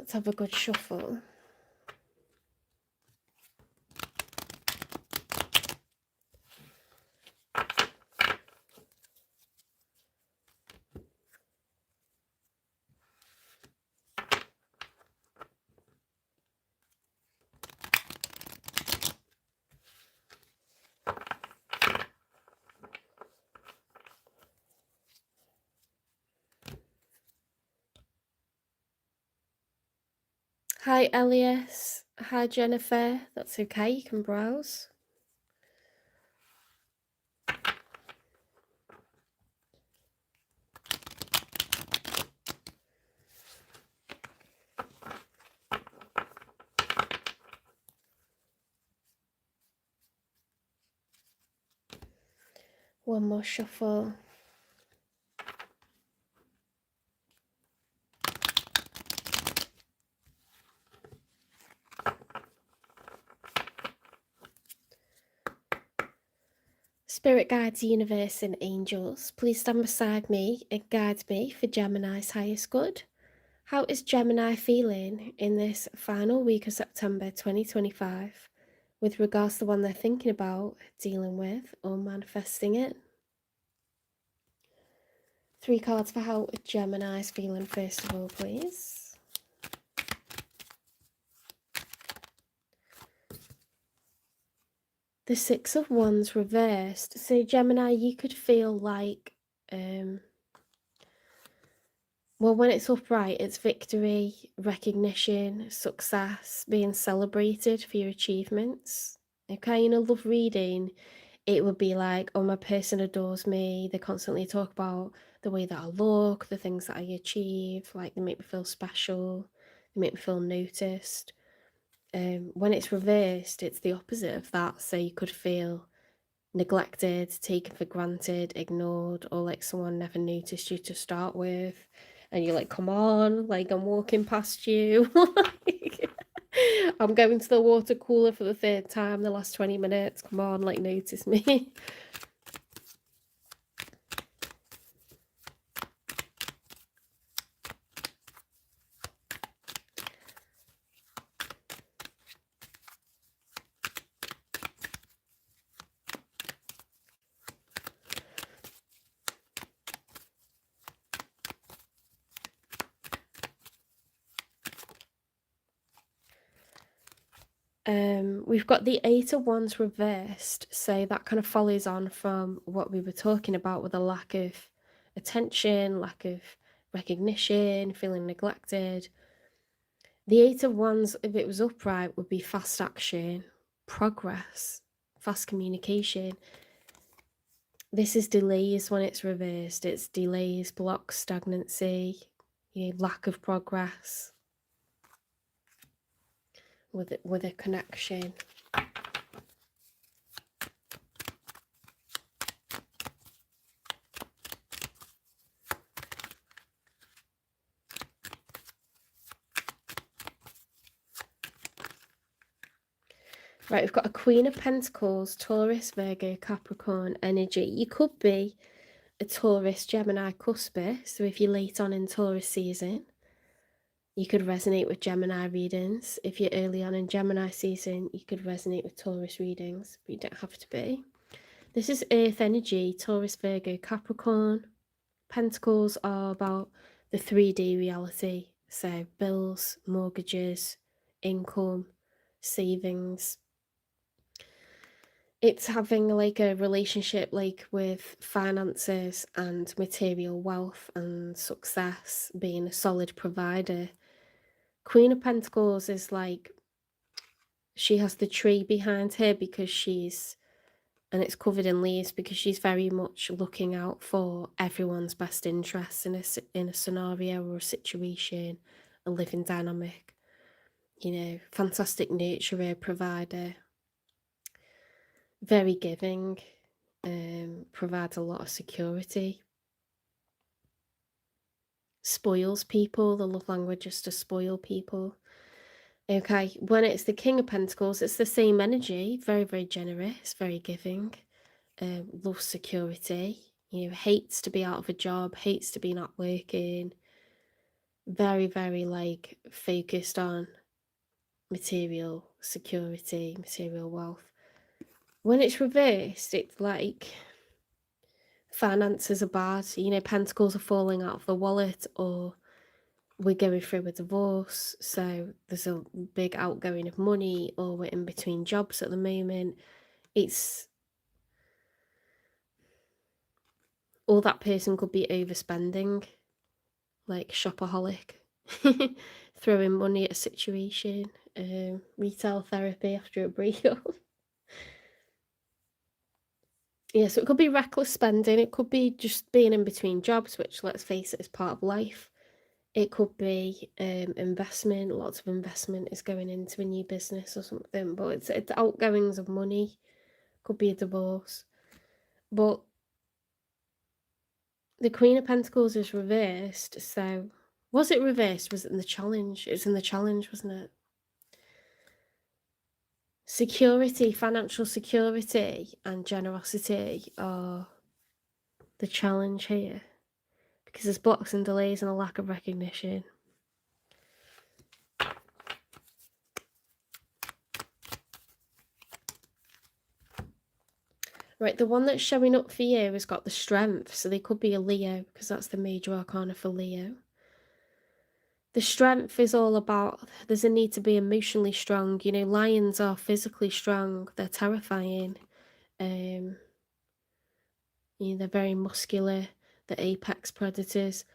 Let's have a good shuffle. Hi, Elias. Hi, Jennifer. That's okay, you can browse. One more shuffle. Spirit guides, universe, and angels, please stand beside me and guide me for Gemini's highest good. How is Gemini feeling in this final week of September 2025 with regards to the one they're thinking about, dealing with, or manifesting it? 3 cards for how Gemini's feeling first of all, please. The 6 of Wands reversed. So Gemini, you could feel like, well, when it's upright, it's victory, recognition, success, being celebrated for your achievements. Okay, in a love reading, it would be like, oh, my person adores me. They constantly talk about the way that I look, the things that I achieve, like they make me feel special, they make me feel noticed. When it's reversed, it's the opposite of that. So you could feel neglected, taken for granted, ignored, or like someone never noticed you to start with. And you're like, come on, like I'm walking past you. I'm going to the water cooler for the 3rd time the last 20 minutes. Come on, like notice me. We've got the 8 of Wands reversed, so that kind of follows on from what we were talking about with a lack of attention, lack of recognition, feeling neglected. The 8 of Wands, if it was upright, would be fast action, progress, fast communication. This is delays when it's reversed. It's delays, blocks, stagnancy, lack of progress with a connection. Right, we've got a Queen of Pentacles, Taurus, Virgo, Capricorn energy. You could be a Taurus, Gemini cuspy. So if you're late on in Taurus season, you could resonate with Gemini readings. If you're early on in Gemini season, you could resonate with Taurus readings, but you don't have to be. This is Earth energy, Taurus, Virgo, Capricorn. Pentacles are about the 3D reality. So bills, mortgages, income, savings. It's having like a relationship like with finances and material wealth and success, being a solid provider. Queen of Pentacles is like, she has the tree behind her because and it's covered in leaves because she's very much looking out for everyone's best interests in a scenario or a situation, a living dynamic. Fantastic nurturer, provider, very giving, provides a lot of security, spoils people. The love language is to spoil people. Okay, when it's the King of Pentacles, it's the same energy, very, very generous, very giving, loves security, hates to be out of a job, hates to be not working, very, very like focused on material security, material wealth. When it's reversed, it's like finances are bad, you know, pentacles are falling out of the wallet, or we're going through a divorce, so there's a big outgoing of money, or we're in between jobs at the moment. It's, or that person could be overspending, like shopaholic, throwing money at a situation, retail therapy after a breakup. Yeah, so it could be reckless spending, it could be just being in between jobs, which, let's face it, is part of life. It could be investment, lots of investment is going into a new business or something, but it's outgoings of money. Could be a divorce. But the Queen of Pentacles is reversed, so was it reversed? Was it in the challenge? It's in the challenge, wasn't it? Security, financial security and generosity are the challenge here, because there's blocks and delays and a lack of recognition. Right, the one that's showing up for you has got the strength, so they could be a Leo, because that's the major arcana for Leo. The strength is all about, there's a need to be emotionally strong. You know, lions are physically strong, they're terrifying. You know, they're very muscular, the apex predators.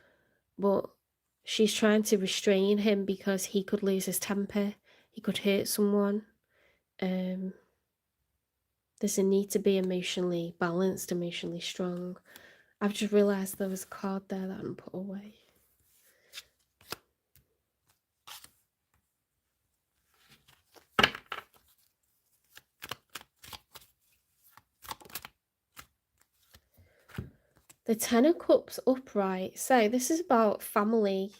But she's trying to restrain him because he could lose his temper, he could hurt someone. There's a need to be emotionally balanced, emotionally strong. I've just realised there was a card there that I hadn't put away. The Ten of Cups upright. So this is about family.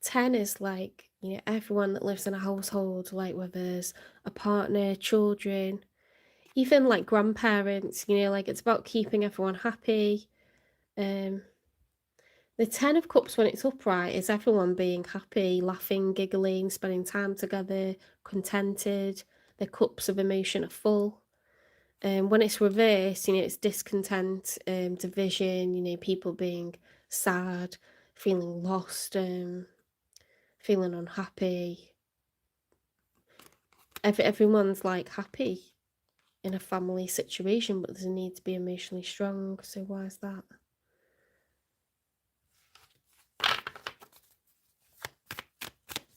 10 is like, you know, everyone that lives in a household, like whether there's a partner, children, even like grandparents, you know, like it's about keeping everyone happy. The 10 of Cups, when it's upright, is everyone being happy, laughing, giggling, spending time together, contented. The cups of emotion are full. When it's reversed, you know, it's discontent, division, you know, people being sad, feeling lost, feeling unhappy. Everyone's like happy in a family situation, but there's a need to be emotionally strong. So why is that?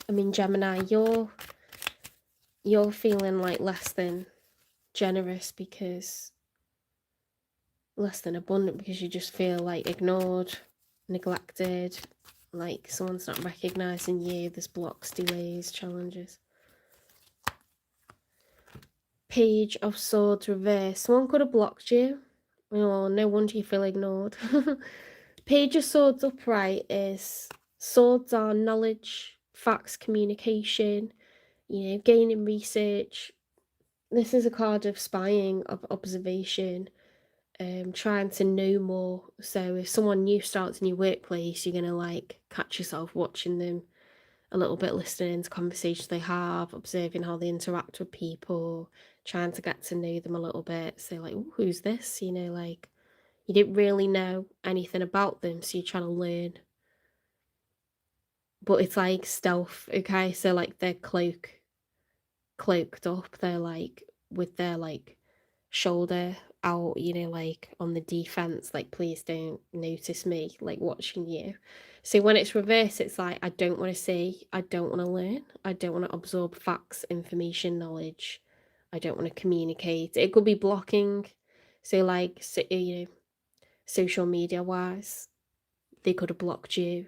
I mean, Gemini, you're feeling like less than generous, because less than abundant, because you just feel like ignored, neglected, like someone's not recognizing you. There's blocks, delays, challenges. Page of Swords reverse. Someone could have blocked you. Oh, no wonder you feel ignored. Page of Swords upright is, swords are knowledge, facts, communication, you know, gaining research. This is a card of spying, of observation, trying to know more. So if someone new starts in your workplace, you're gonna like catch yourself watching them a little bit, listening to conversations they have, observing how they interact with people, trying to get to know them a little bit. So like, who's this? You know, like you didn't really know anything about them, so you're trying to learn. But it's like stealth, okay? So like they're cloaked up, they're like with their like shoulder out, you know, like on the defense, like please don't notice me, like watching you. So when it's reversed, it's like I don't want to see, I don't want to learn, I don't want to absorb facts, information, knowledge, I don't want to communicate. It could be blocking. So like, so, you know, social media wise, they could have blocked you.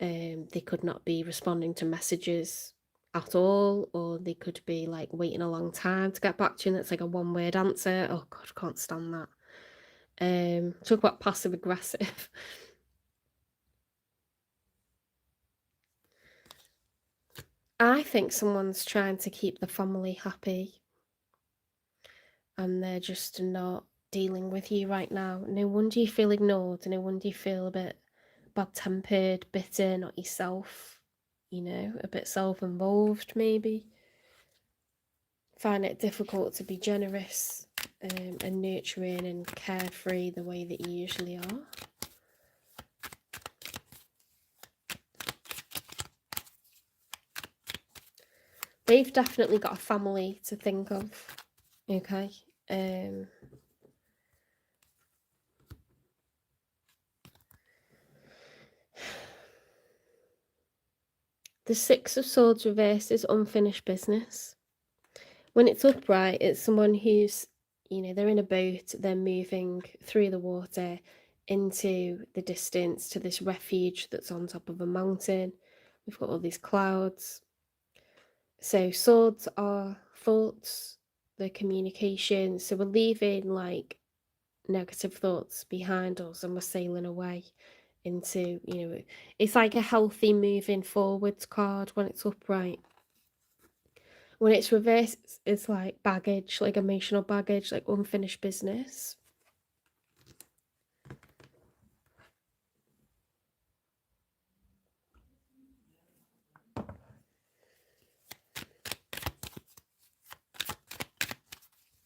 They could not be responding to messages at all, or they could be like waiting a long time to get back to you, and it's like a one-word answer. Oh god, can't stand that. Talk about passive aggressive. I think someone's trying to keep the family happy, and they're just not dealing with you right now. No wonder you feel ignored, no wonder you feel a bit bad-tempered, bitter, not yourself, you know, a bit self-involved maybe. Find it difficult to be generous and nurturing and carefree the way that you usually are. They've definitely got a family to think of, okay? The Six of Swords reversed is unfinished business. When it's upright, it's someone who's, you know, they're in a boat, they're moving through the water into the distance to this refuge that's on top of a mountain. We've got all these clouds. So swords are thoughts, the communication. So we're leaving like negative thoughts behind us and we're sailing away into, you know, it's like a healthy moving forwards card when it's upright. When it's reversed, it's like baggage, like emotional baggage, like unfinished business.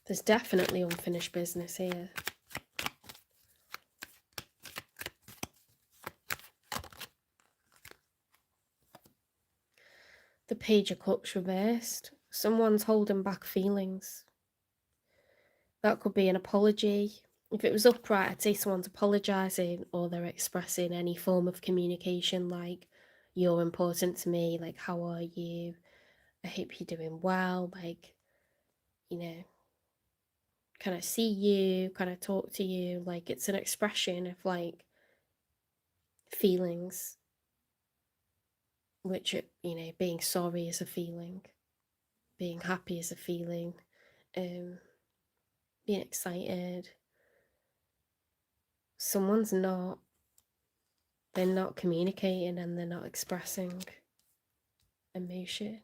There's definitely unfinished business here. The Page of Cups reversed. Someone's holding back feelings. That could be an apology. If it was upright, I'd say someone's apologising or they're expressing any form of communication like, you're important to me, like, how are you? I hope you're doing well, like, you know, can I see you? Can I talk to you? Like, it's an expression of like feelings, which, you know, being sorry is a feeling, being happy is a feeling, being excited. Someone's not, they're not communicating and they're not expressing emotion.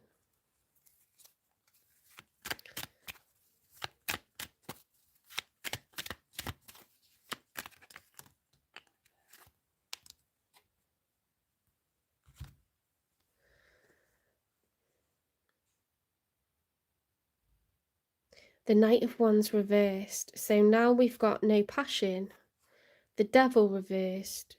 The Knight of Wands reversed. So now we've got no passion. The Devil reversed.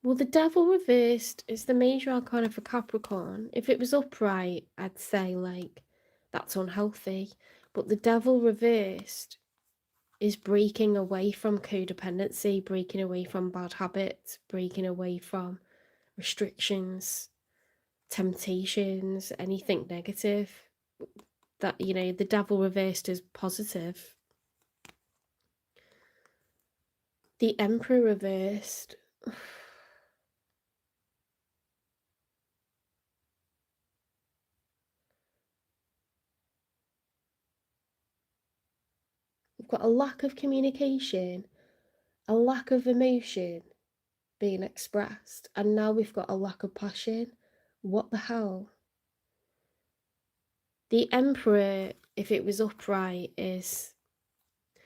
Well, the Devil reversed is the major arcana for Capricorn. If it was upright, I'd say, like, that's unhealthy. But the Devil reversed is breaking away from codependency, breaking away from bad habits, breaking away from restrictions, temptations, anything negative. That, you know, the Devil reversed is positive. The Emperor reversed. We've got a lack of communication, a lack of emotion being expressed, and now we've got a lack of passion. What the hell? The Emperor, if it was upright, is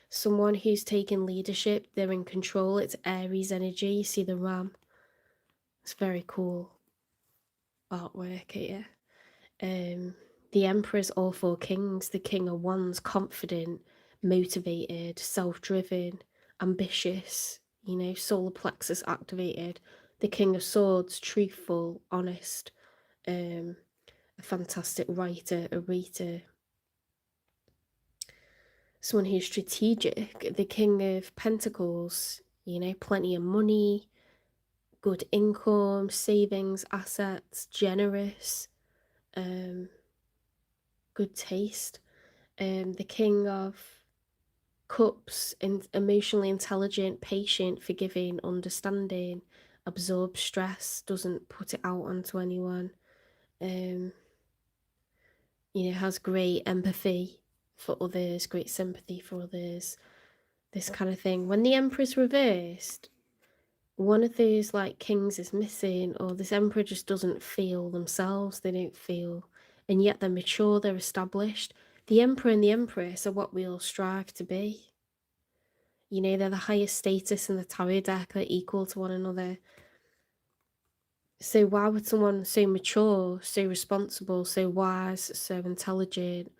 someone who's taking leadership, they're in control. It's Aries energy. You see the ram. It's very cool artwork here. The Emperor's all four kings. The King of Wands, confident, motivated, self-driven, ambitious, you know, solar plexus activated. The King of Swords, truthful, honest, a fantastic writer, a reader, someone who's strategic. The King of Pentacles, you know, plenty of money, good income, savings, assets, generous, good taste. The King of Cups, emotionally intelligent, patient, forgiving, understanding, absorbs stress, doesn't put it out onto anyone. You know, has great empathy for others, great sympathy for others, this kind of thing. When the Emperor's reversed, one of those like kings is missing, or this Emperor just doesn't feel themselves, they don't feel, and yet they're mature, they're established. The Emperor and the Empress are what we all strive to be. You know, they're the highest status in the tarot deck, they're equal to one another. So why would someone so mature, so responsible, so wise, so intelligent,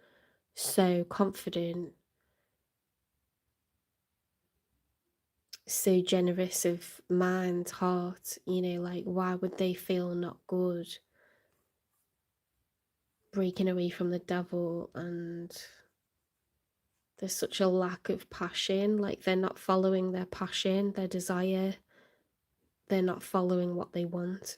so confident, so generous of mind, heart, you know, like why would they feel not good breaking away from the devil? And there's such a lack of passion, like they're not following their passion, their desire, they're not following what they want.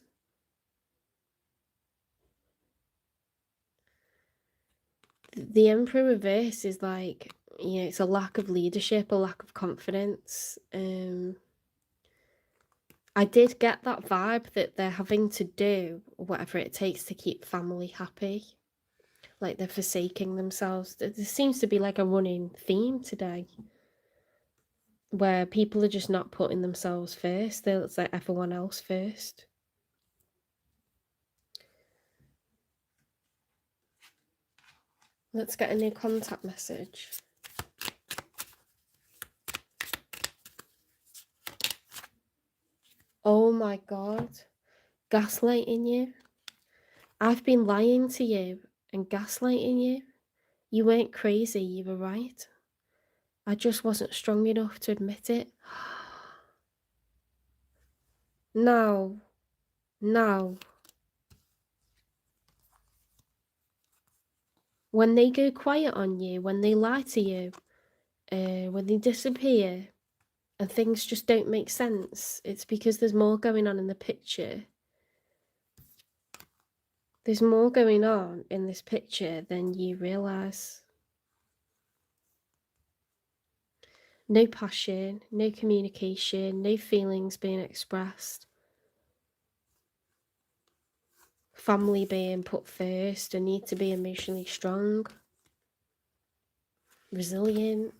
The Emperor reverse is like, you know, it's a lack of leadership, a lack of confidence. I did get that vibe that they're having to do whatever it takes to keep family happy. Like they're forsaking themselves. There seems to be like a running theme today where people are just not putting themselves first. They're like everyone else first. Let's get a new contact message. Oh my God. Gaslighting you. I've been lying to you and gaslighting you. You weren't crazy, you were right. I just wasn't strong enough to admit it. No. No. When they go quiet on you, when they lie to you, when they disappear, and things just don't make sense, it's because there's more going on in the picture. There's more going on in this picture than you realise. No passion, no communication, no feelings being expressed. Family being put first, a need to be emotionally strong, resilient.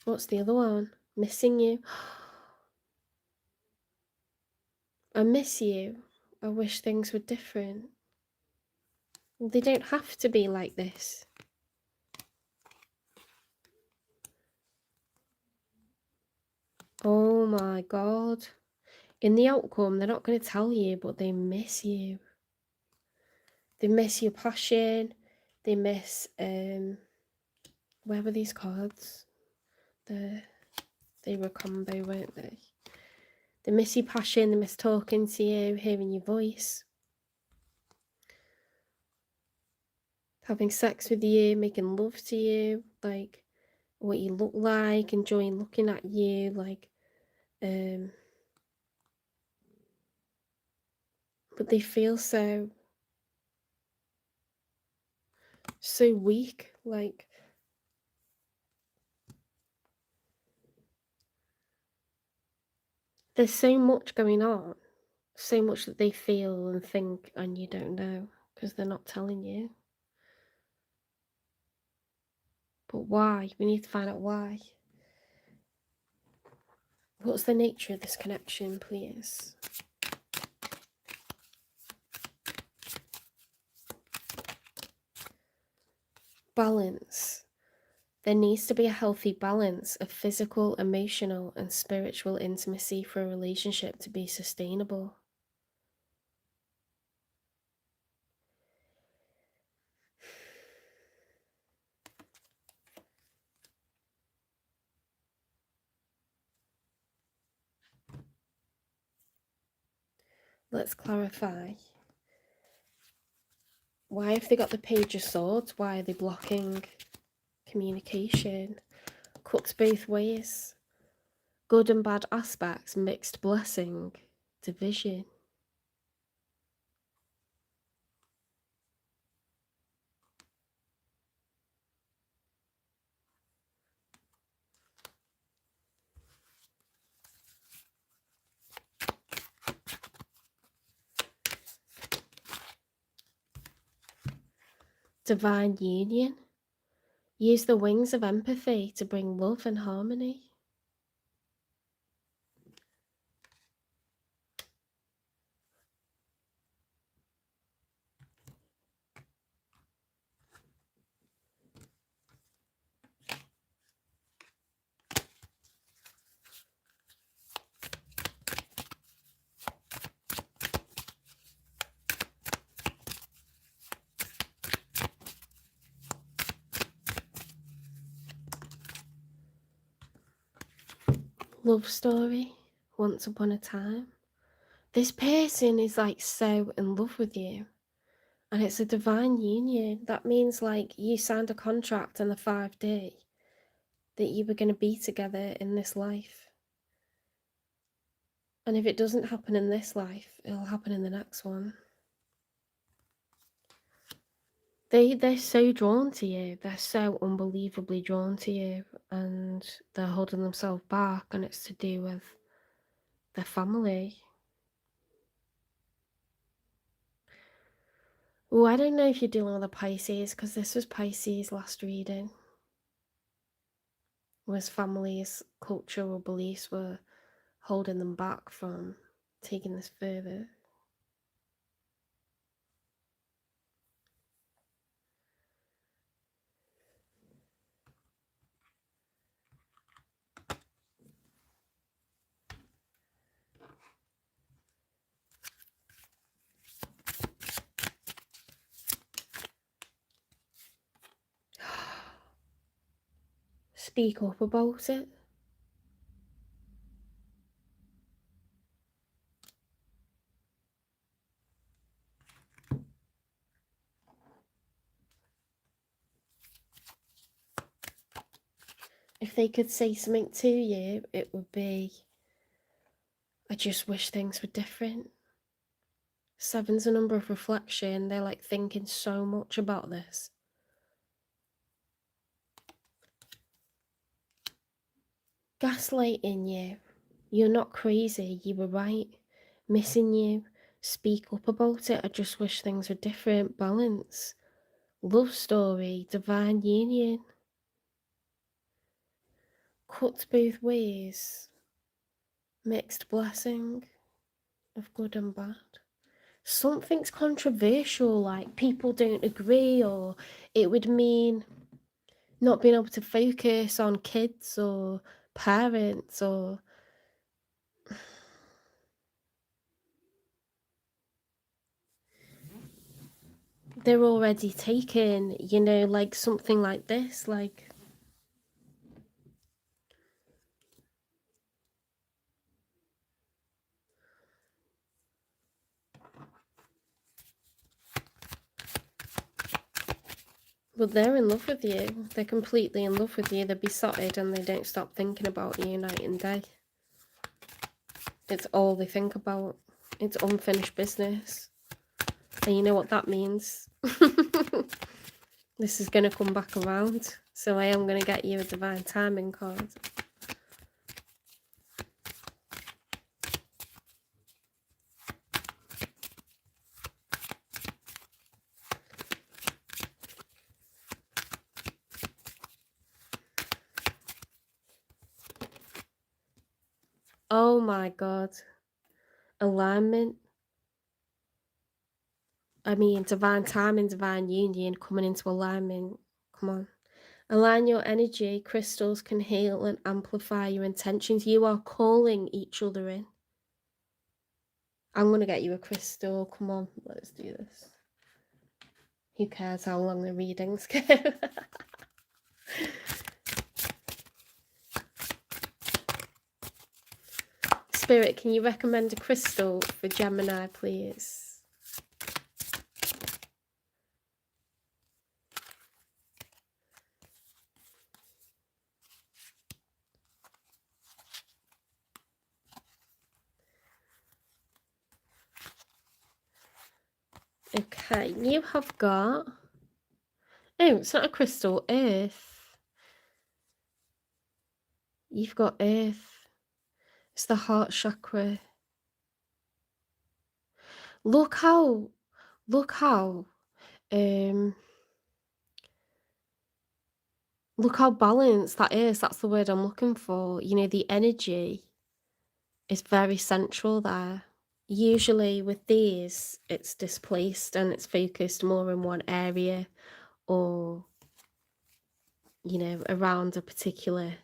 What's the other one? Missing you. I miss you. I wish things were different. They don't have to be like this. Oh my God. In the outcome, they're not going to tell you, but they miss you. They miss your passion. They miss, where were these cards? They were a combo, weren't they? They miss your passion, they miss talking to you, hearing your voice, having sex with you, making love to you, like what you look like, enjoying looking at you, like, but they feel so weak, like there's so much going on, so much that they feel and think, and you don't know because they're not telling you. But why? We need to find out why. What's the nature of this connection, please? Balance. There needs to be a healthy balance of physical, emotional, and spiritual intimacy for a relationship to be sustainable. Let's clarify. Why have they got the Page of Swords? Why are they blocking communication? Cuts both ways. Good and bad aspects, mixed blessing, division. Divine union. Use the wings of empathy to bring love and harmony. Love story, once upon a time. This person is like so in love with you. And it's a divine union. That means like you signed a contract on the 5D that you were going to be together in this life. And if it doesn't happen in this life, it'll happen in the next one. They're so drawn to you. They're so unbelievably drawn to you, and they're holding themselves back, and it's to do with their family. Oh, I don't know if you're dealing with a Pisces, because this was Pisces last reading. Was families' cultural beliefs were holding them back from taking this further. Speak up about it. If they could say something to you, it would be, I just wish things were different. Seven's a number of reflection. They're like thinking so much about this. Gaslighting you. You're not crazy. You were right. Missing you. Speak up about it. I just wish things were different. Balance. Love story. Divine union. Cuts both ways. Mixed blessing of good and bad. Something's controversial, like people don't agree, or it would mean not being able to focus on kids or parents, or they're already taken, you know, like something like this, like but they're in love with you. They're completely in love with you. They're besotted and they don't stop thinking about you night and day. It's all they think about. It's unfinished business. And you know what that means. This is going to come back around. So I am going to get you a divine timing card. Oh my God. Alignment. I mean, divine timing, divine union, coming into alignment. Come on. Align your energy. Crystals can heal and amplify your intentions. You are calling each other in. I'm going to get you a crystal. Come on, let's do this. Who cares how long the readings go? Spirit, can you recommend a crystal for Gemini, please? Okay, you have got... Oh, it's not a crystal, earth. You've got earth. It's the heart chakra. Look how look how balanced that is. That's the word I'm looking for. You know, the energy is very central there. Usually with these, it's displaced and it's focused more in one area, or, you know, around a particular...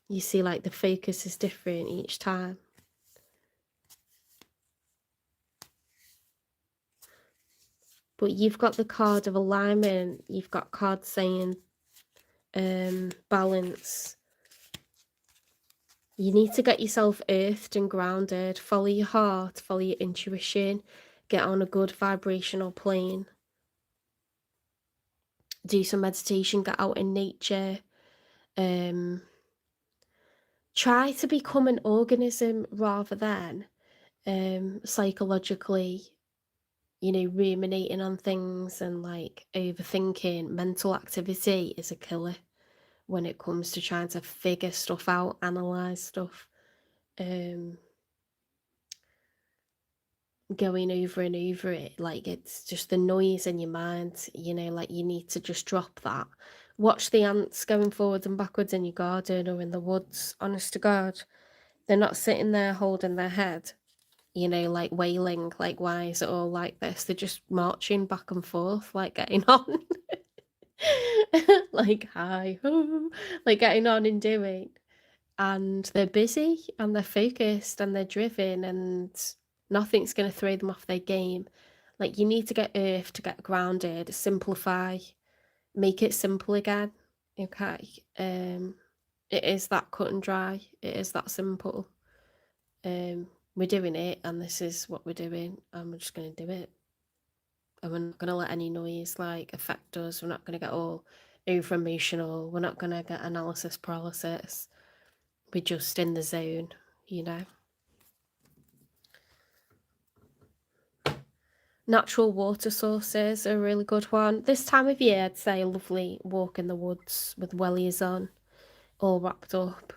You see, like, the focus is different each time. But you've got the card of alignment. You've got cards saying balance. You need to get yourself earthed and grounded, follow your heart, follow your intuition, get on a good vibrational plane, do some meditation, get out in nature, try to become an organism rather than psychologically, ruminating on things and like overthinking. Mental activity is a killer when it comes to trying to figure stuff out, analyze stuff. Going over and over it, like it's just the noise in your mind, like you need to just drop that. Watch the ants going forwards and backwards in your garden or in the woods. Honest to God, they're not sitting there holding their head, like wailing, like why is it all like this? They're just marching back and forth, like getting on. Like hi ho, like getting on and doing. And they're busy and they're focused and they're driven and nothing's going to throw them off their game. Like you need to get earth to get grounded, simplify, make it simple again. Okay. It is that cut and dry. It is that simple. We're doing it and this is what we're doing and we're just going to do it. And we're not going to let any noise like affect us. We're not going to get all over emotional. We're not going to get analysis paralysis. We're just in the zone, Natural water sources are a really good one. This time of year, I'd say a lovely walk in the woods with wellies on, all wrapped up.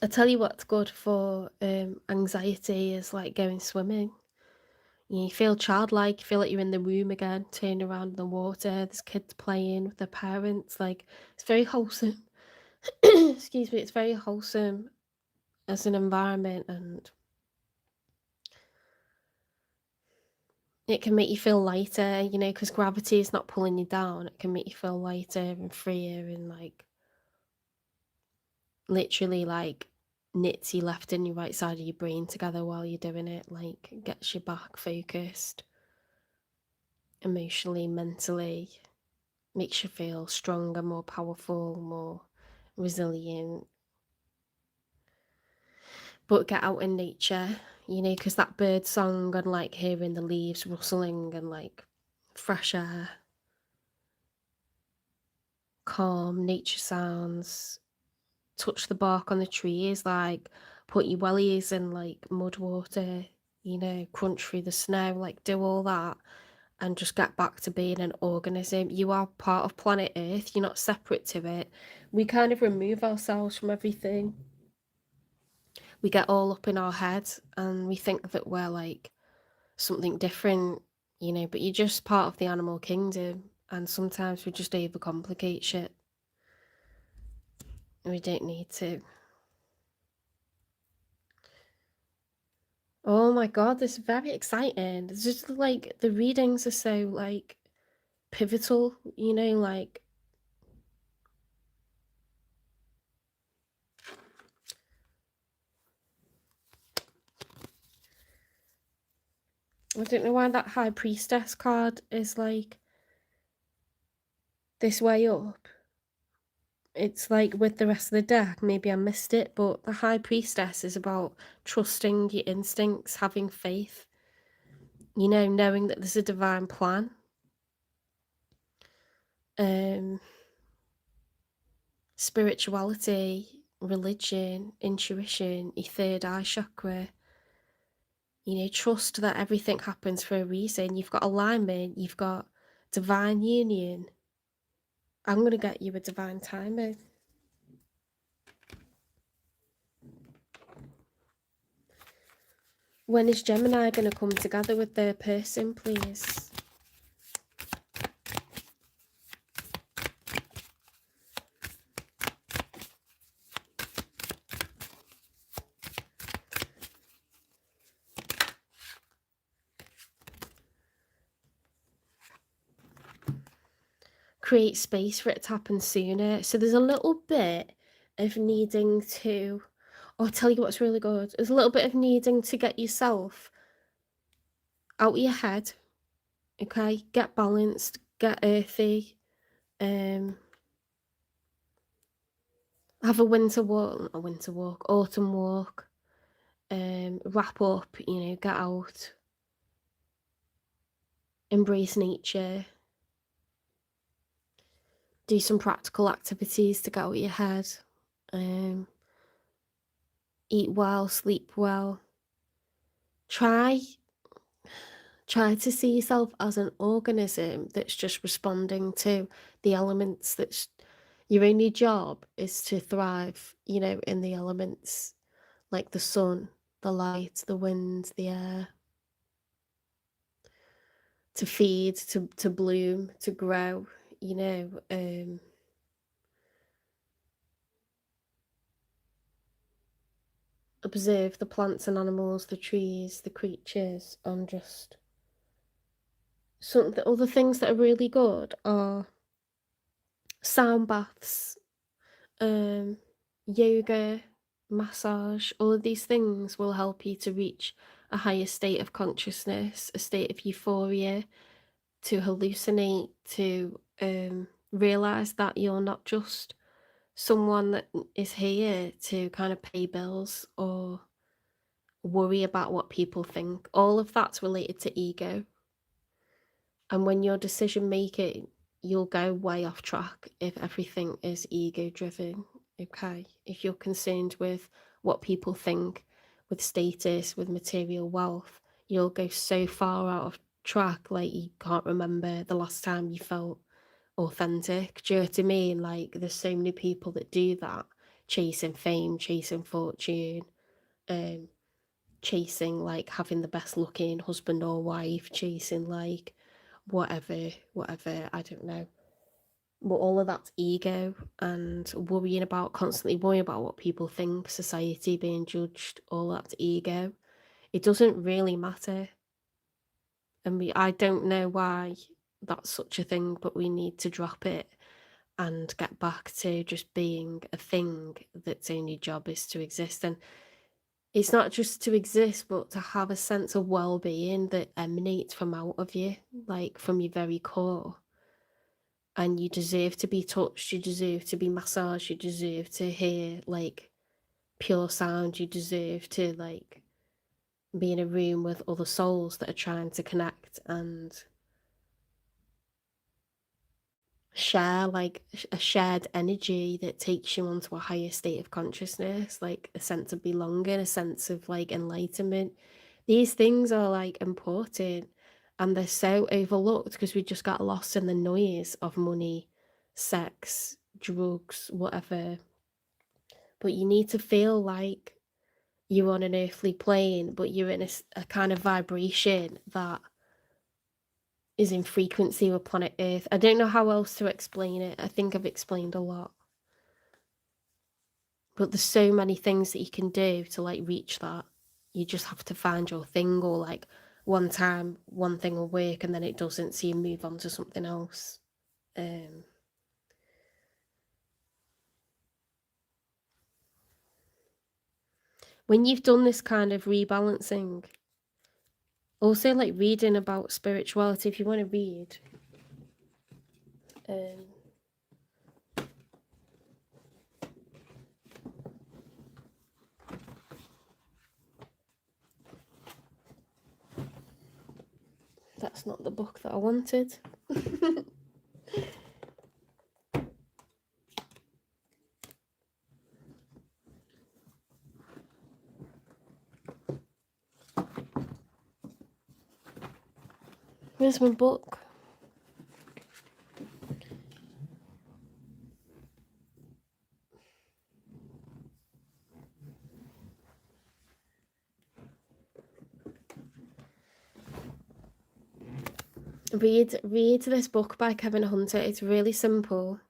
I tell you what's good for anxiety is like going swimming. You feel childlike, you feel like you're in the room again, turning around in the water, there's kids playing with their parents, like it's very wholesome. Excuse me, it's very wholesome as an environment and it can make you feel lighter, because gravity is not pulling you down. It can make you feel lighter and freer and like literally like knits your left and your right side of your brain together while you're doing it, like gets you back focused emotionally, mentally, makes you feel stronger, more powerful, more resilient. But get out in nature, because that bird song and like hearing the leaves rustling and like fresh air, calm nature sounds, touch the bark on the trees, like put your wellies in like mud water, crunch through the snow, like do all that and just get back to being an organism. You are part of planet Earth, you're not separate to it. We kind of remove ourselves from everything. We get all up in our head and we think that we're like something different, but you're just part of the animal kingdom and sometimes we just overcomplicate shit. We don't need to. Oh my god, this is very exciting. It's just like the readings are so like pivotal, like I don't know why that High Priestess card is like this way up. It's like with the rest of the deck, maybe I missed it, but the High Priestess is about trusting your instincts, having faith, knowing that there's a divine plan. Spirituality, religion, intuition, your third eye chakra, trust that everything happens for a reason. You've got alignment, you've got divine union. I'm going to get you a divine timing. When is Gemini going to come together with their person, please? Create space for it to happen sooner. So there's a little bit of needing to, I'll tell you what's really good. There's a little bit of needing to get yourself out of your head, okay? Get balanced, get earthy, have a winter walk, not a winter walk, autumn walk, wrap up, get out, embrace nature, do some practical activities to get out of your head, um, eat well, sleep well. Try to see yourself as an organism that's just responding to the elements. That's your only job is to thrive, in the elements like the sun, the light, the wind, the air, to feed, to bloom, to grow, observe the plants and animals, the trees, the creatures, and just some of the other things that are really good are sound baths, um, yoga, massage. All of these things will help you to reach a higher state of consciousness, a state of euphoria, to hallucinate, to realize that you're not just someone that is here to kind of pay bills or worry about what people think. All of that's related to ego. And when you're decision making, you'll go way off track if everything is ego driven. Okay. If you're concerned with what people think, with status, with material wealth, you'll go so far out of track, like you can't remember the last time you felt authentic. Do you know what I mean? Like, there's so many people that do that, chasing fame, chasing fortune, um, chasing like having the best looking husband or wife, chasing like whatever, I don't know. But all of that's ego and constantly worrying about what people think, society, being judged, all that's ego. It doesn't really matter. And I don't know why that's such a thing, but we need to drop it and get back to just being a thing that's only job is to exist. And it's not just to exist, but to have a sense of well-being that emanates from out of you, like from your very core. And you deserve to be touched, you deserve to be massaged, you deserve to hear like pure sound, you deserve to like be in a room with other souls that are trying to connect and share like a shared energy that takes you onto a higher state of consciousness, like a sense of belonging, a sense of like enlightenment. These things are like important and they're so overlooked because we just got lost in the noise of money, sex, drugs, whatever. But you need to feel like you're on an earthly plane, but you're in a kind of vibration that is in frequency with planet Earth. I don't know how else to explain it. I think I've explained a lot. But there's so many things that you can do to like reach that. You just have to find your thing, or like one time one thing will work and then it doesn't, so you move on to something else. When you've done this kind of rebalancing, also like reading about spirituality, if you want to read, that's not the book that I wanted. Where's my book? Read this book by Kevin Hunter. It's really simple.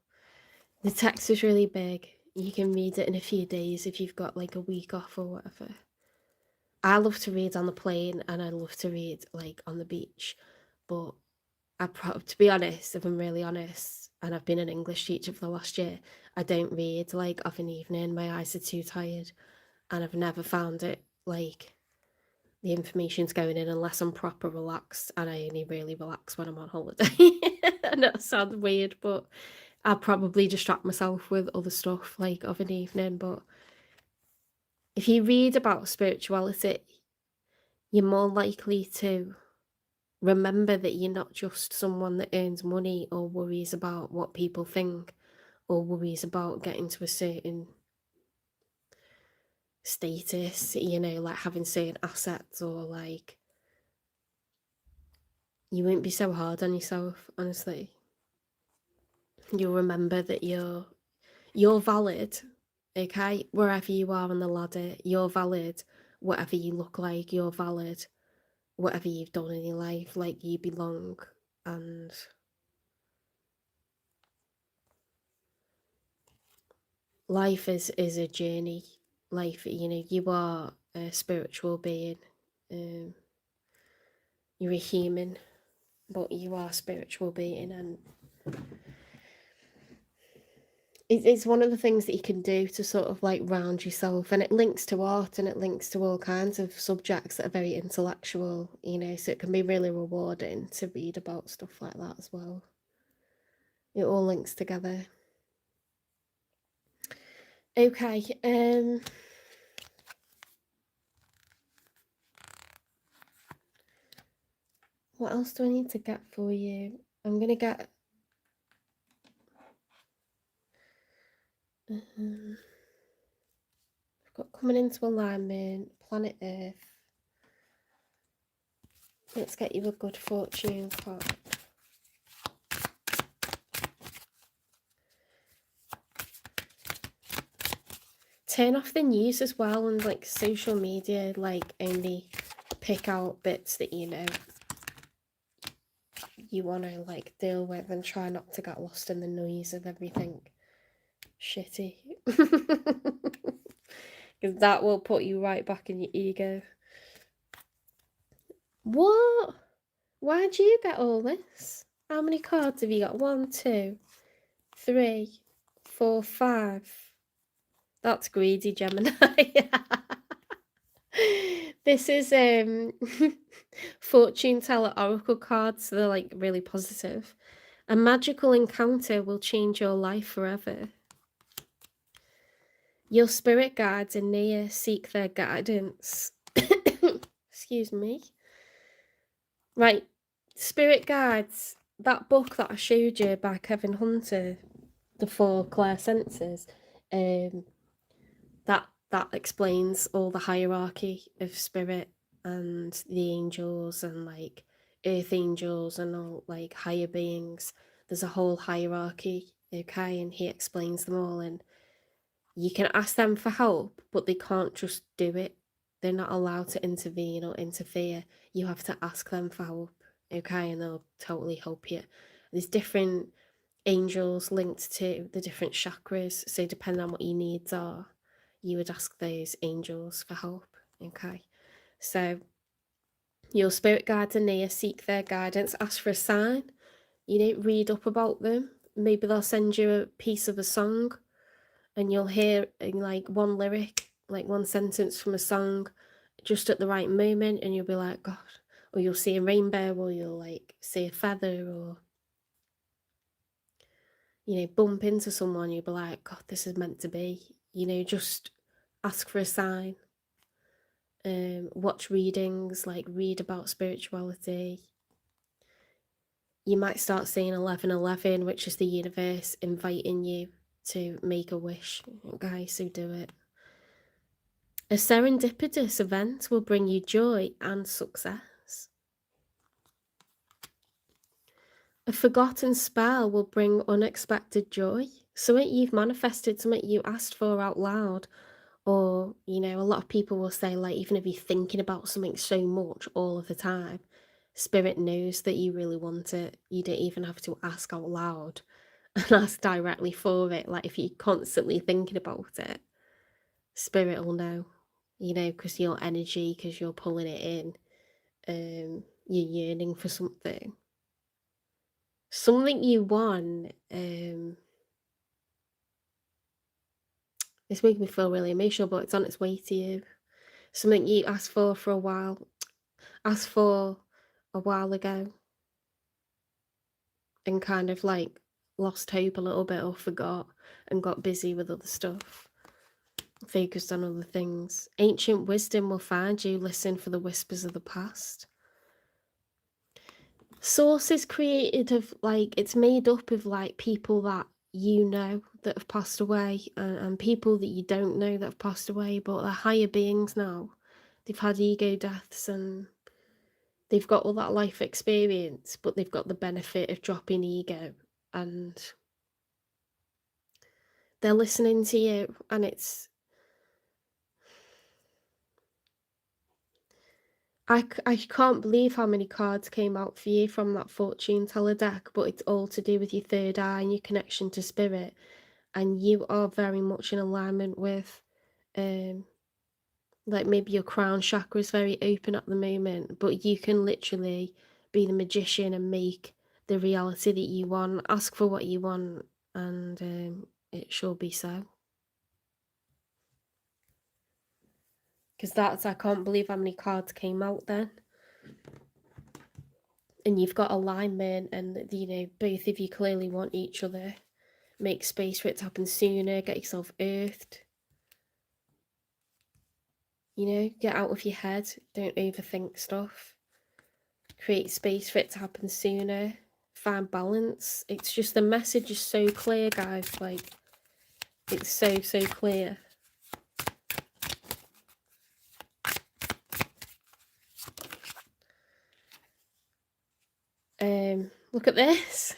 The text is really big. You can read it in a few days if you've got like a week off or whatever. I love to read on the plane and I love to read like on the beach, but to be honest, if I'm really honest, and I've been an English teacher for the last year, I don't read like of an evening. My eyes are too tired, and I've never found it like the information's going in unless I'm proper relaxed, and I only really relax when I'm on holiday. I know it sounds weird, but I'll probably distract myself with other stuff, like, of an evening, but if you read about spirituality, you're more likely to remember that you're not just someone that earns money or worries about what people think or worries about getting to a certain status, like having certain assets, or like you won't be so hard on yourself, honestly. You'll remember that you're valid, okay? Wherever you are on the ladder, you're valid. Whatever you look like, you're valid. Whatever you've done in your life, like, you belong. And life is a journey. Life, you are a spiritual being. Um, you're a human, but you are a spiritual being, and it's one of the things that you can do to sort of like round yourself, and it links to art and it links to all kinds of subjects that are very intellectual, so it can be really rewarding to read about stuff like that as well. It all links together. Okay, what else do I need to get for you? I'm gonna get I've got coming into alignment, planet Earth. Let's get you a good fortune card. Turn off the news as well, and like social media, like only pick out bits that you want to like deal with, and try not to get lost in the noise of everything shitty. Because that will put you right back in your ego. What? Why'd you get all this? How many cards have you got? 1, 2, 3, 4, 5. That's greedy, Gemini. This is fortune teller oracle cards, so they're like really positive. A magical encounter will change your life forever. Your spirit guides and near seek their guidance. Excuse me. Right, spirit guides. That book that I showed you by Kevin Hunter, The Four Clair Senses, that explains all the hierarchy of spirit and the angels and like earth angels and all like higher beings. There's a whole hierarchy, okay, and he explains them all, and you can ask them for help, but they can't just do it. They're not allowed to intervene or interfere. You have to ask them for help, okay, and they'll totally help you. There's different angels linked to the different chakras, so depending on what your needs are, you would ask those angels for help, okay? So your spirit guides are near, seek their guidance, ask for a sign. You don't read up about them. Maybe they'll send you a piece of a song, and you'll hear like one lyric, like one sentence from a song just at the right moment, and you'll be like, God, or you'll see a rainbow, or you'll like see a feather, or bump into someone, you'll be like, God, this is meant to be. Just ask for a sign. Watch readings, like read about spirituality. You might start seeing 1111, which is the universe inviting you to make a wish. Okay, so do it. A serendipitous event will bring you joy and success. A forgotten spell will bring unexpected joy. Something you've manifested, something you asked for out loud. Or, a lot of people will say, like, even if you're thinking about something so much all of the time, spirit knows that you really want it. You don't even have to ask out loud and ask directly for it. Like, if you're constantly thinking about it, spirit will know, because your energy, because you're pulling it in, you're yearning for something. Something you want, it's making me feel really emotional, but it's on its way to you. Something you asked for a while, asked for a while ago and kind of like lost hope a little bit or forgot and got busy with other stuff, focused on other things. Ancient wisdom will find you. Listen for the whispers of the past. Source is created of like, it's made up of like people that you know that have passed away and people that you don't know that have passed away, but they're higher beings now. They've had ego deaths and they've got all that life experience, but they've got the benefit of dropping ego and they're listening to you. And it's, I can't believe how many cards came out for you from that fortune teller deck, but it's all to do with your third eye and your connection to spirit. And you are very much in alignment with, like maybe your crown chakra is very open at the moment, but you can literally be the magician and make the reality that you want. Ask for what you want, and it shall be so. Because that's, I can't believe how many cards came out then. And you've got alignment, and you know, both of you clearly want each other. Make space for it to happen sooner, get yourself earthed. You know, get out of your head, don't overthink stuff. Create space for it to happen sooner. Find balance. It's just, the message is so clear, guys. Like, it's so clear. Look at this.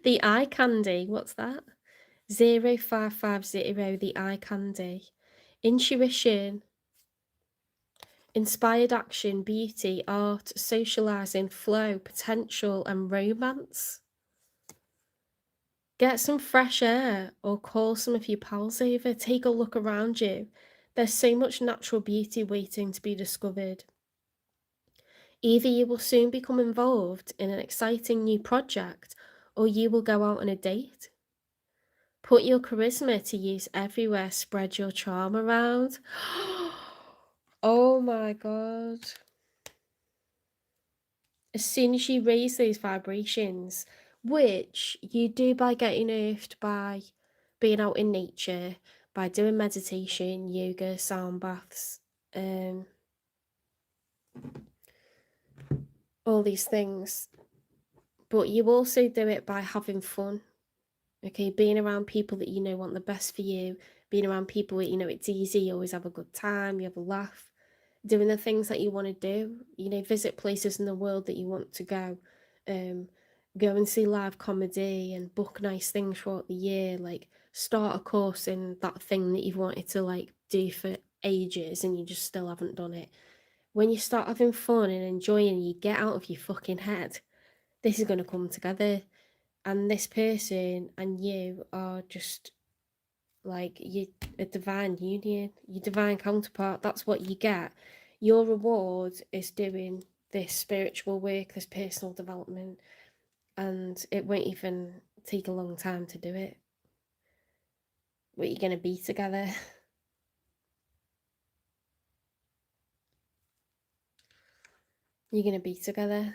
The eye candy. What's that? 0550, the eye candy. Intuition, inspired action, beauty, art, socializing, flow, potential, and romance. Get some fresh air or call some of your pals over. Take a look around you. There's so much natural beauty waiting to be discovered. Either you will soon become involved in an exciting new project, or you will go out on a date. Put your charisma to use everywhere. Spread your charm around. Oh my God. As soon as you raise those vibrations, which you do by getting earthed, by being out in nature, by doing meditation, yoga, sound baths, all these things. But you also do it by having fun. Okay, being around people that you know want the best for you, being around people that you know it's easy, you always have a good time, you have a laugh, doing the things that you want to do, you know, visit places in the world that you want to go, go and see live comedy and book nice things throughout the year, like start a course in that thing that you've wanted to like do for ages and you just still haven't done it. When you start having fun and enjoying, you get out of your fucking head, this is going to come together. And this person and you are just like, you a divine union, your divine counterpart. That's what you get. Your reward is doing this spiritual work, this personal development, and it won't even take a long time to do it. But you're going to be together. You're going to be together.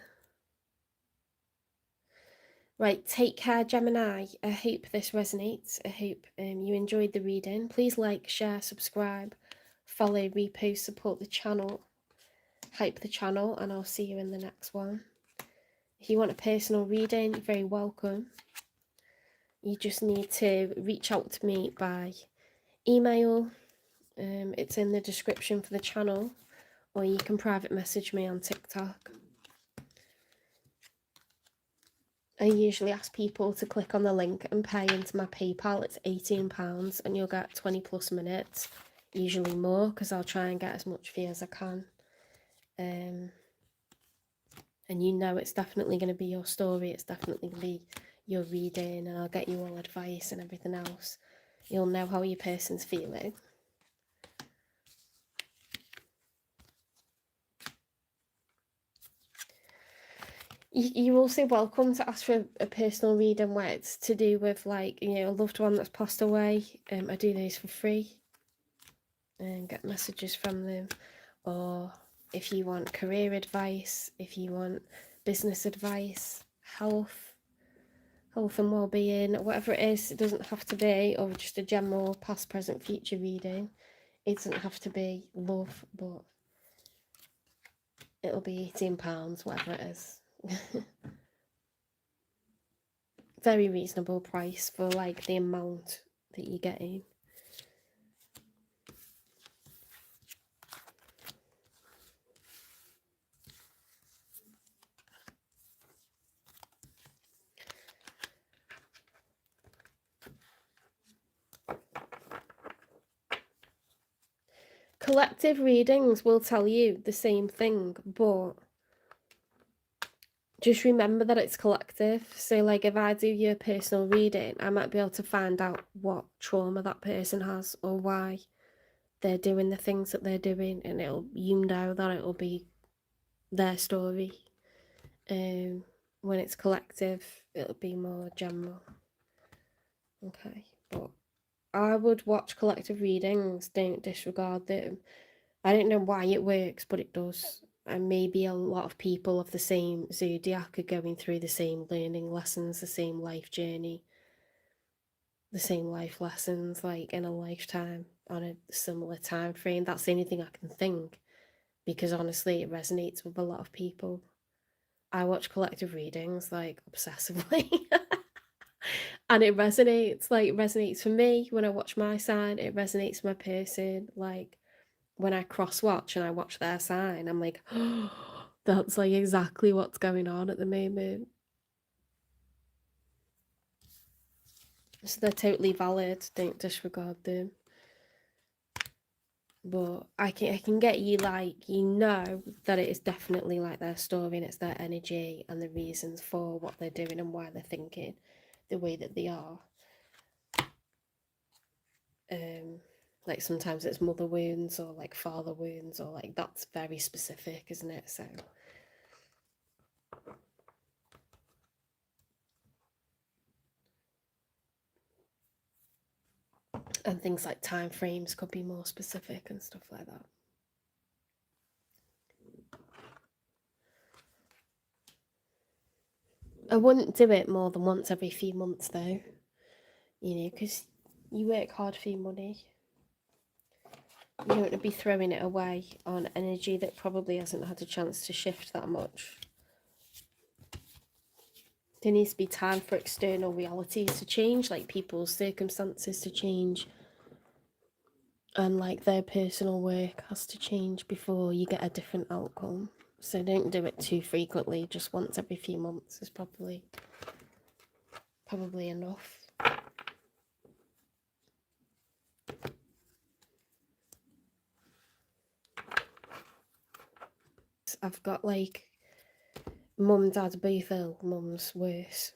Right, take care, Gemini. I hope this resonates. I hope you enjoyed the reading. Please like, share, subscribe, follow, repost, support the channel, hype the channel, and I'll see you in the next one. If you want a personal reading, you're very welcome. You just need to reach out to me by email. It's in the description for the channel, or you can private message me on TikTok. I usually ask people to click on the link and pay into my PayPal. It's £18 and you'll get 20 plus minutes, usually more, because I'll try and get as much for you as I can. And you know it's definitely going to be your story, it's definitely going to be your reading, and I'll get you all advice and everything else. You'll know how your person's feeling. You're also welcome to ask for a personal reading where it's to do with, like, you know, a loved one that's passed away. I do those for free and get messages from them, or if you want career advice, if you want business advice, health and well-being, whatever it is. It doesn't have to be, or just a general past, present, future reading. It doesn't have to be love, but it'll be £18, whatever it is. Very reasonable price for like the amount that you're getting. Collective readings will tell you the same thing, but just remember that it's collective. So like if I do your personal reading, I might be able to find out what trauma that person has or why they're doing the things that they're doing, and you know that it'll be their story. When it's collective, it'll be more general. Okay, but I would watch collective readings, don't disregard them. I don't know why it works, but it does. And maybe a lot of people of the same zodiac are going through the same learning lessons, the same life journey, the same life lessons, like in a lifetime on a similar time frame. That's the only thing I can think, because honestly, it resonates with a lot of people. I watch collective readings like obsessively. And it resonates for me when I watch my sign. It resonates for my person. Like when I cross watch and I watch their sign, I'm like, oh, that's like exactly what's going on at the moment. So they're totally valid. Don't disregard them. But I can get you, like, you know that it is definitely like their story and it's their energy and the reasons for what they're doing and why they're thinking the way that they are. Like sometimes it's mother wounds or like father wounds, or like that's very specific, isn't it? So and things like time frames could be more specific and stuff like that. I wouldn't do it more than once every few months though, you know, because you work hard for your money. You don't want to be throwing it away on energy that probably hasn't had a chance to shift that much. There needs to be time for external realities to change, like people's circumstances to change, and like their personal work has to change before you get a different outcome. So don't do it too frequently. Just once every few months is probably enough. I've got like mum and dad both ill. Mum's worse,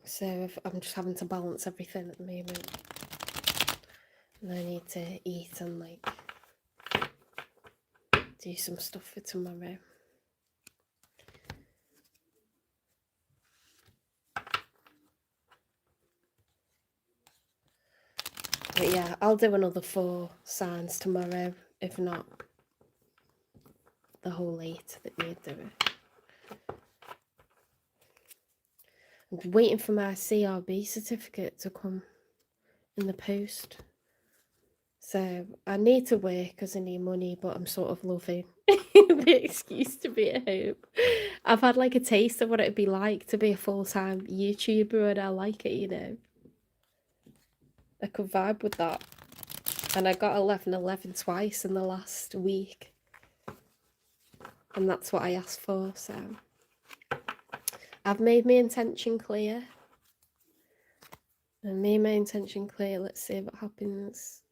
so I'm just having to balance everything at the moment, and I need to eat and like do some stuff for tomorrow. But yeah, I'll do another 4 signs tomorrow, if not the whole 8 that need doing. I'm waiting for my CRB certificate to come in the post. So I need to work because I need money, but I'm sort of loving the excuse to be at home. I've had like a taste of what it'd be like to be a full-time YouTuber, and I like it, you know. I could vibe with that. And I got 11/11 twice in the last week. And that's what I asked for, so I've made my intention clear. I made my intention clear. Let's see what happens.